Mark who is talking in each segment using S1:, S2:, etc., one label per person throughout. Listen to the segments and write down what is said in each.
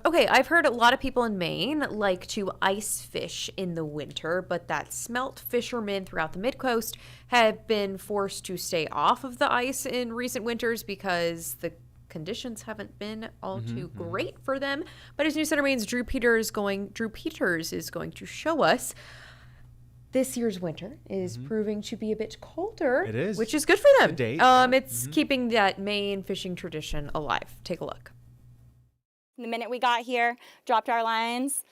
S1: Okay, I've heard a lot of people in Maine like to ice fish in the winter, but that smelt fishermen throughout the mid-coast have been forced to stay off of the ice in recent winters because the conditions haven't been all too great for them. But as News Center Maine's Drew Peters is going to show us, this year's winter is proving to be a bit colder.
S2: It is,
S1: which is good for them.
S2: To date.
S1: It's keeping that Maine fishing tradition alive. Take a look.
S3: The minute we got here, dropped our lines,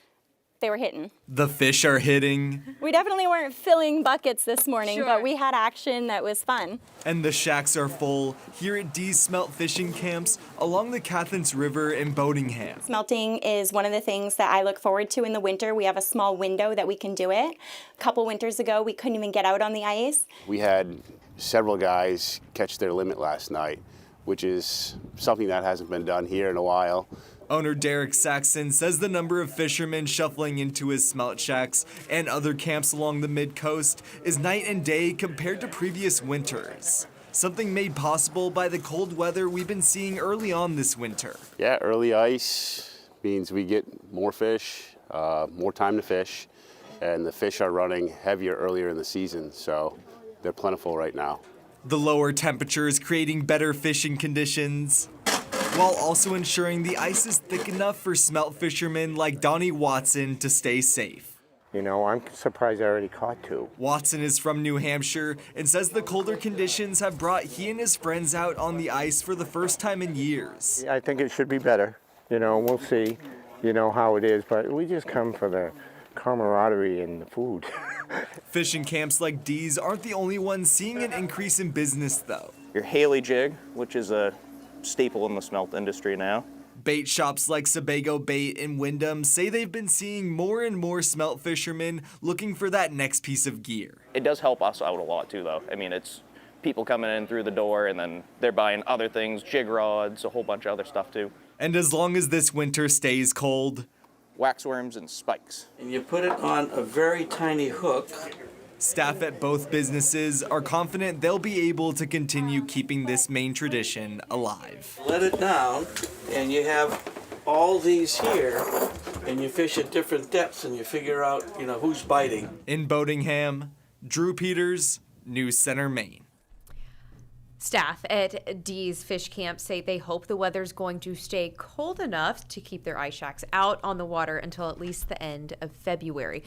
S3: they were hitting.
S4: The fish are hitting.
S3: We definitely weren't filling buckets this morning,
S1: Sure.
S3: but we had action that was fun.
S4: And the shacks are full here at Dee's Smelt fishing camps along the Cathans River in Bodingham.
S3: Smelting is one of the things that I look forward to in the winter. We have a small window that we can do it. A couple winters ago, we couldn't even get out on the ice.
S5: We had several guys catch their limit last night, which is something that hasn't been done here in a while.
S4: Owner Derek Saxon says the number of fishermen shuffling into his smelt shacks and other camps along the mid-coast is night and day compared to previous winters. Something made possible by the cold weather we've been seeing early on this winter.
S5: Yeah, early ice means we get more fish, more time to fish, and the fish are running heavier earlier in the season, so they're plentiful right now.
S4: The lower temperatures creating better fishing conditions, while also ensuring the ice is thick enough for smelt fishermen like Donnie Watson to stay safe.
S6: You know, I'm surprised I already caught two.
S4: Watson is from New Hampshire and says the colder conditions have brought he and his friends out on the ice for the first time in years.
S6: I think it should be better. You know, we'll see, how it is, but we just come for the camaraderie and the food.
S4: Fishing camps like Dee's aren't the only ones seeing an increase in business, though.
S7: Your Haley jig, which is a staple in the smelt industry now.
S4: Bait shops like Sebago Bait in Wyndham say they've been seeing more and more smelt fishermen looking for that next piece of gear.
S7: It does help us out a lot too, though. I mean, it's people coming in through the door and then they're buying other things, jig rods, a whole bunch of other stuff too.
S4: And as long as this winter stays cold,
S7: Waxworms and spikes.
S8: And you put it on a very tiny hook.
S4: staff at both businesses are confident they'll be able to continue keeping this Maine tradition alive.
S8: Let it down, and you have all these here, and you fish at different depths, and you figure out, who's biting.
S4: In Bodingham, Drew Peters, News Center, Maine.
S1: Staff at Dee's Fish Camp say they hope the weather's going to stay cold enough to keep their ice shacks out on the water until at least the end of February.